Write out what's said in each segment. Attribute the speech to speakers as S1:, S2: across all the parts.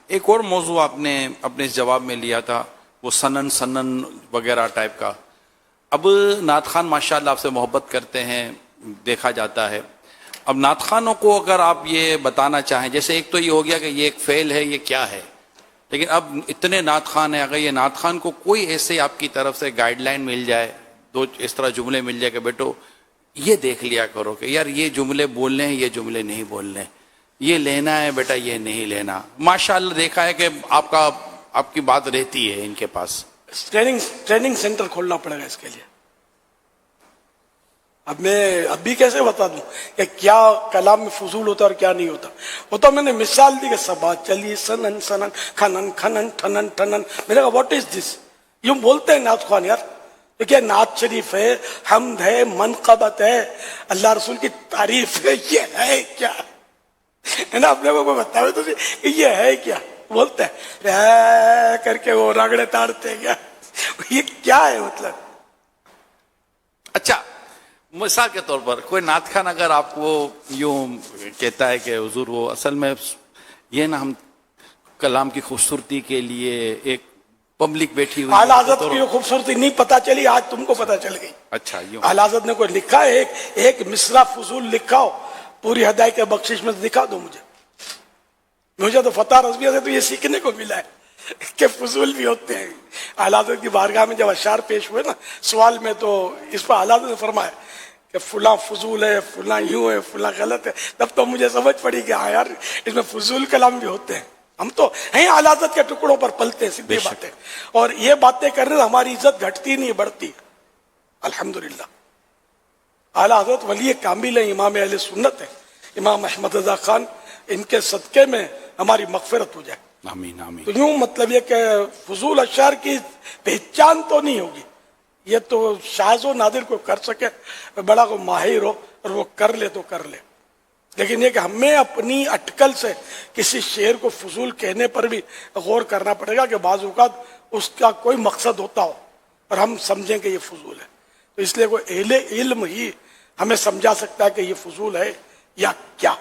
S1: ایک اور موضوع آپ نے اپنے اس جواب میں لیا تھا، وہ سنن سنن وغیرہ ٹائپ کا. اب نعت خوان ماشاءاللہ آپ سے محبت کرتے ہیں، دیکھا جاتا ہے. اب نعت خوانوں کو اگر آپ یہ بتانا چاہیں، جیسے ایک تو یہ ہو گیا کہ یہ ایک فعل ہے، یہ کیا ہے، لیکن اب اتنے نعت خوان ہیں، اگر یہ نعت خوان کو کوئی ایسے آپ کی طرف سے گائیڈ لائن مل جائے، دو اس طرح جملے مل جائے کہ بیٹو یہ دیکھ لیا کرو کہ یار یہ جملے بولنے ہیں، یہ جملے نہیں بولنے، یہ لینا ہے بیٹا، یہ نہیں لینا. ماشاءاللہ دیکھا ہے کہ آپ کی بات رہتی ہے ان کے پاس.
S2: ٹریننگ سینٹر کھولنا پڑے گا اس کے لیے. اب میں اب بھی کیسے بتا دوں کہ کیا کلام میں فضول ہوتا ہے اور کیا نہیں ہوتا. وہ تو میں نے مثال دی کہ صبا چلی سنن سنن کھنن کھنن ٹھنن ٹھنن. میں نے کہا واٹ از دس؟ یوں بولتے ہیں نعت خوان یار. دیکھیے نعت شریف ہے، حمد ہے، منقبت ہے، اللہ رسول کی تعریف ہے، یہ ہے کیا ہے نا. اپنے کو بتاؤ تو کہ یہ ہے کیا. بولتے ہیں کر کے وہ رگڑے تاڑتے کیا، یہ کیا ہے مطلب.
S1: اچھا مثال کے طور پر کوئی نعت خوان اگر آپ کو یوں کہتا ہے کہ حضور وہ اصل میں یہ نا ہم کلام کی خوبصورتی کے لیے ایک پبلک بیٹھی ہوئی
S2: اعلیٰ حضرت کی خوبصورتی نہیں پتا چلی، آج تم کو پتا چل گئی.
S1: اچھا یوں
S2: اعلیٰ حضرت نے کوئی لکھا ہے ایک مصرع فضول لکھا ہو پوری ہدایت کے بخشش میں دکھا دو مجھے تو فتح رضویہ سے تو یہ سیکھنے کو ملا ہے کہ فضول بھی ہوتے ہیں. اعلیٰ حضرت کی بارگاہ میں جب اشعار پیش ہوئے نا سوال میں، تو اس پر اعلیٰ حضرت نے فرمایا کہ فلاں فضول ہے، فلاں یوں ہے، فلاں غلط ہے. تب تو مجھے سمجھ پڑی کہ ہاں یار اس میں فضول کلام بھی ہوتے ہیں. ہم تو ہیں اعلیٰ حضرت کے ٹکڑوں پر پلتے ہیں، سیدھی باتیں، اور یہ باتیں کرنے سے ہماری عزت گھٹتی نہیں بڑھتی. الحمدللہ اعلیٰ حضرت ولی کامل ہیں، امام اہل سنت ہیں، امام احمد رضا خان، ان کے صدقے میں ہماری مغفرت ہو جائے.
S1: آمین آمین.
S2: تو یوں مطلب یہ کہ فضول اشعار کی پہچان تو نہیں ہوگی. یہ تو شاذ و نادر کو کر سکے، بڑا کو ماہر ہو اور وہ کر لے تو کر لے. لیکن یہ کہ ہمیں اپنی اٹکل سے کسی شعر کو فضول کہنے پر بھی غور کرنا پڑے گا کہ بعض اوقات اس کا کوئی مقصد ہوتا ہو اور ہم سمجھیں کہ یہ فضول ہے. تو اس لیے کوئی اہل علم ہی ہمیں سمجھا سکتا ہے کہ یہ فضول ہے یا کیا.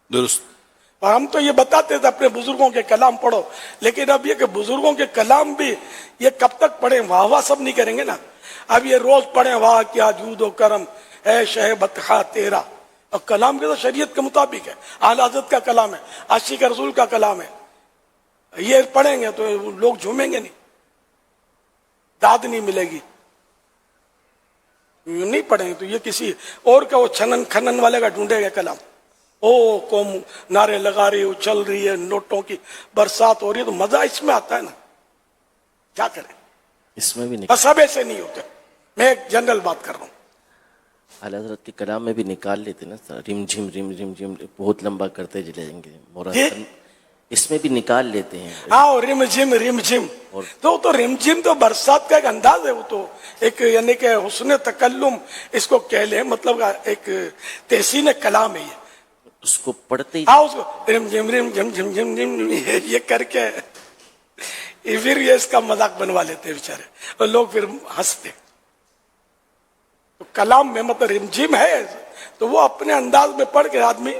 S1: درست.
S2: اور ہم تو یہ بتاتے تھے اپنے بزرگوں کے کلام پڑھو، لیکن اب یہ کہ بزرگوں کے کلام بھی یہ کب تک پڑھیں؟ واہ واہ سب نہیں کریں گے نا. اب یہ روز پڑھیں واہ کیا جود و کرم اے شہ بطخا تیرا، اور کلام کے تو شریعت کے مطابق ہے، اعلیٰ حضرت کا کلام ہے، عاشق رسول کا کلام ہے. یہ پڑھیں گے تو لوگ جھومیں گے نہیں، داد نہیں ملے گی. نہیں پڑھیں گے تو یہ کسی اور کا وہ چھنن کھنن والے کا ڈھونڈے گا کلام. او قوم نعرے لگا رہی، اچھل رہی ہے، نوٹوں کی برسات ہو رہی ہے، تو مزہ اس میں آتا ہے نا. کیا کریں،
S3: اس میں بھی
S2: سب ایسے نہیں ہوتے. میں ایک جنرل بات کر رہا ہوں.
S3: اعلیٰ حضرت کے کلام میں بھی نکال لیتے نا سر، رم جھم رم جھم جھم بہت لمبا کرتے چلے جائیں گے مراد، اس میں بھی نکال لیتے ہیں.
S2: ہاں رم جھم تو رم جھم تو برسات کا ایک انداز ہے، وہ تو ایک یعنی کہ حسن تکلم اس کو کہہ لیں، مطلب ایک تحسین کلام ہے. یہ
S3: اس کو پڑھتے ہی
S2: اس کو رم جھم جھم جھم جھم یہ کر کے پھر یہ اس کا مذاق بنوا لیتے ہیں بیچارے، اور لوگ پھر ہنستے. تو کلام میں مطلب رم جھم ہے تو وہ اپنے انداز میں پڑھ کے آدمی،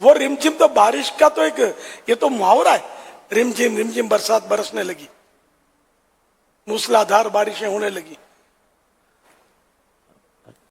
S2: وہ رم جھم تو بارش کا تو ایک یہ تو محاورہ ہے. رم جھم برسات برسنے لگی، موسلادھار بارشیں ہونے لگی.